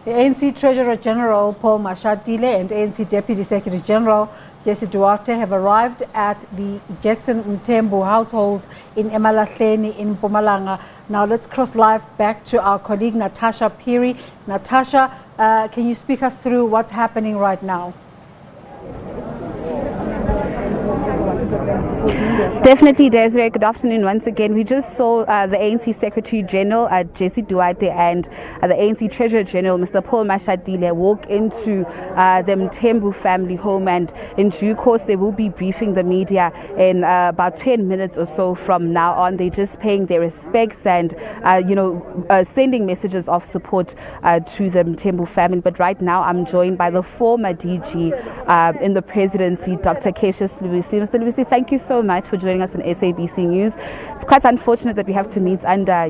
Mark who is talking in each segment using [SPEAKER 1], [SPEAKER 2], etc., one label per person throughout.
[SPEAKER 1] The ANC Treasurer General Paul Mashatile and ANC Deputy Secretary General Jessie Duarte have arrived at the Jackson Mthembu household in Emalahleni in Mpumalanga. Now let's cross live back to our colleague Natasha Phiri. Natasha, can you speak us through what's happening right now?
[SPEAKER 2] Definitely, Desiree. Good afternoon once again. We just saw the ANC Secretary General Jessie Duarte and the ANC Treasurer General Mr. Paul Mashatile walk into the Mthembu family home, and in due course they will be briefing the media in about 10 minutes or so from now on. They're just paying their respects and sending messages of support to the Mthembu family. But right now I'm joined by the former DG in the presidency, Dr. Jessie Duarte. Mr. Duarte, thank you so much for joining us on SABC News. It's quite unfortunate that we have to meet under,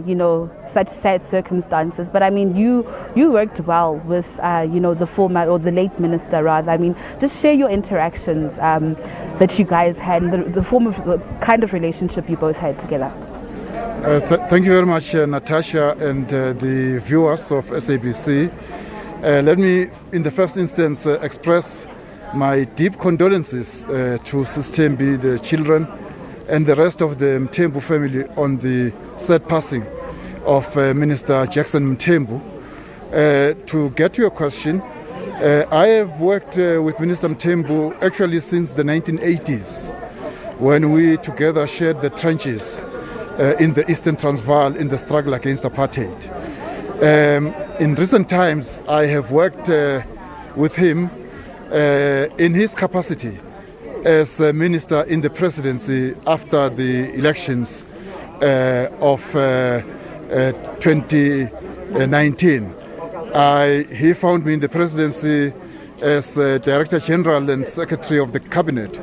[SPEAKER 2] such sad circumstances. But I mean, you worked well with, the former or the late minister, rather. I mean, just share your interactions that you guys had, the kind of relationship you both had together.
[SPEAKER 3] Thank you very much, Natasha, and the viewers of SABC. Let me, in the first instance, express my deep condolences to Sister Mthembu, the children, and the rest of the Mthembu family on the sad passing of Minister Jackson Mthembu. To get to your question, I have worked with Minister Mthembu actually since the 1980s, when we together shared the trenches in the Eastern Transvaal in the struggle against apartheid. In recent times, I have worked with him in his capacity as a minister in the presidency after the elections of 2019. He found me in the presidency as Director General and Secretary of the Cabinet.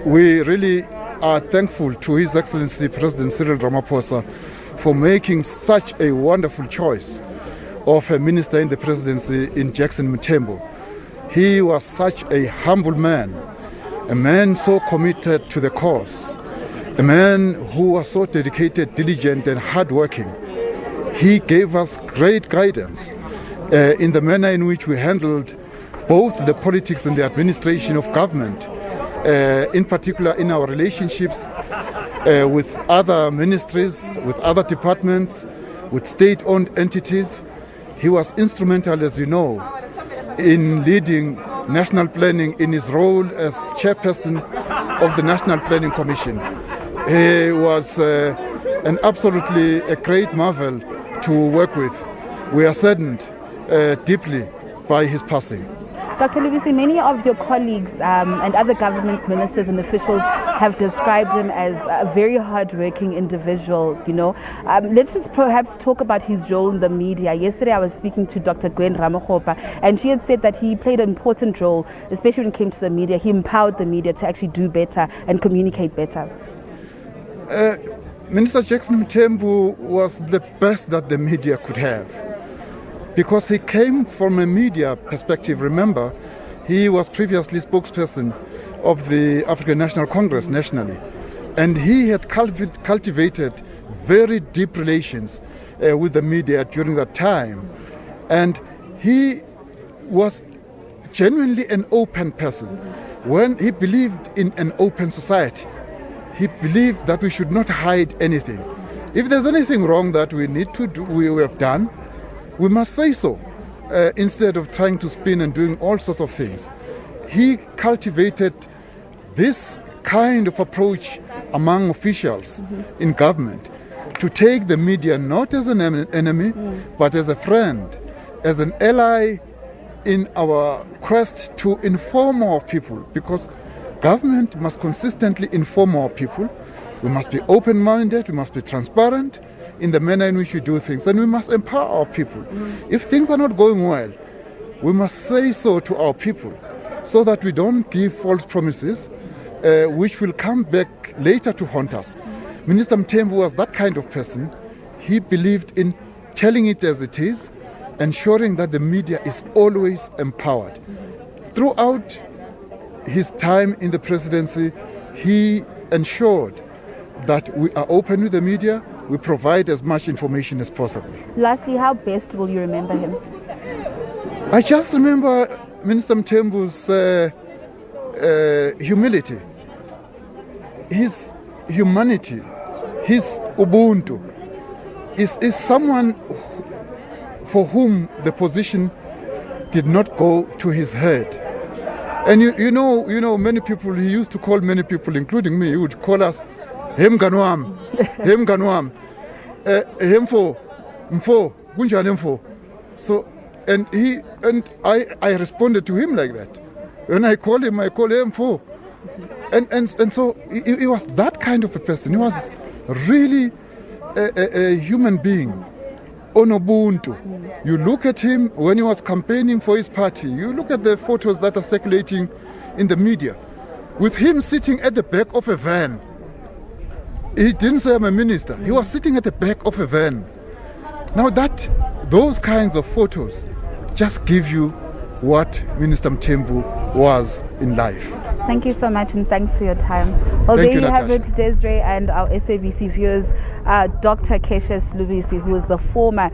[SPEAKER 3] We really are thankful to His Excellency President Cyril Ramaphosa for making such a wonderful choice of a minister in the presidency in Jackson Mthembu. He was such a humble man, a man so committed to the cause, a man who was so dedicated, diligent, and hardworking. He gave us great guidance in the manner in which we handled both the politics and the administration of government, in particular in our relationships with other ministries, with other departments, with state-owned entities. He was instrumental, as you know, in leading national planning in his role as chairperson of the National Planning Commission. He was an absolutely a great marvel to work with. We are saddened deeply by his passing.
[SPEAKER 2] Dr. Lubisi, many of your colleagues and other government ministers and officials have described him as a very hard-working individual, Let's just perhaps talk about his role in the media. Yesterday I was speaking to Dr. Gwen Ramakgopa, and she had said that he played an important role, especially when it came to the media. He empowered the media to actually do better and communicate better.
[SPEAKER 3] Minister Jackson Mthembu was the best that the media could have, because he came from a media perspective. Remember, he was previously spokesperson of the African National Congress nationally, and he had cultivated very deep relations with the media during that time, and he was genuinely an open person. When he believed in an open society, he believed that we should not hide anything. If there's anything wrong that we need to do, we have done, we must say so, instead of trying to spin and doing all sorts of things. He cultivated this kind of approach among officials in government, to take the media not as an enemy, but as a friend, as an ally in our quest to inform our people, because government must consistently inform our people. We must be open-minded, we must be transparent in the manner in which we do things, and we must empower our people. If things are not going well, we must say so to our people, so that we don't give false promises which will come back later to haunt us. Minister Mthembu was that kind of person. He believed in telling it as it is, ensuring that the media is always empowered. Throughout his time in the presidency, he ensured that we are open with the media, we provide as much information as possible.
[SPEAKER 2] Lastly, how best will you remember him?
[SPEAKER 3] I just remember Minister Mthembu's humility, his humanity, his ubuntu. Is someone for whom the position did not go to his head. And you know, many people, he used to call many people, including me, he would call us, Hem Ganwam, Hem Ganwam, Hemfo, Mfo, Gunjan Mfo. So, and I responded to him like that. When I call him, I call him Mfo. And so he was that kind of a person. He was really a human being, on Ubuntu. You look at him when he was campaigning for his party. You look at the photos that are circulating in the media, with him sitting at the back of a van. He didn't say I'm a minister. He was sitting at the back of a van. Now those kinds of photos just give you what Minister Mthembu was in life.
[SPEAKER 2] Thank you so much, and thanks for your time. Well, there you have it, Desiree, and our SABC viewers. Dr. Kesha Slubisi, who is the former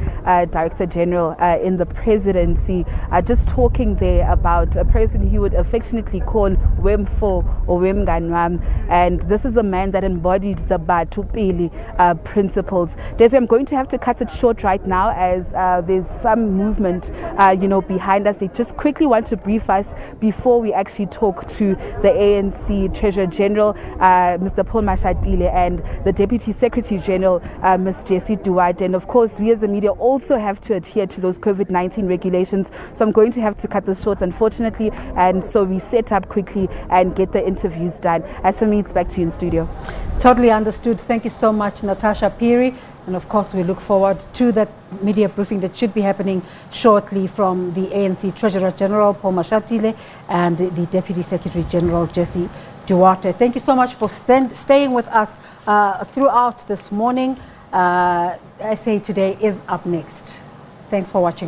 [SPEAKER 2] Director General in the presidency, just talking there about a person he would affectionately call Wemfo or Wemganwam, and this is a man that embodied the Batupili principles. Desiree, I'm going to have to cut it short right now, as there's some movement, behind us. They just quickly want to brief us before we actually talk to the ANC Treasurer General, Mr. Paul Mashatile, and the Deputy Secretary General, Ms. Jessie Duarte. And of course, we as the media also have to adhere to those COVID-19 regulations. So I'm going to have to cut this short, unfortunately. And so we set up quickly and get the interviews done. As for me, it's back to you in studio.
[SPEAKER 1] Totally understood. Thank you so much, Natasha Phiri. And of course, we look forward to that media briefing that should be happening shortly from the ANC Treasurer General, Paul Mashatile, and the Deputy Secretary General, Jessie Duarte. Thank you so much for staying with us throughout this morning. SA Today is up next. Thanks for watching.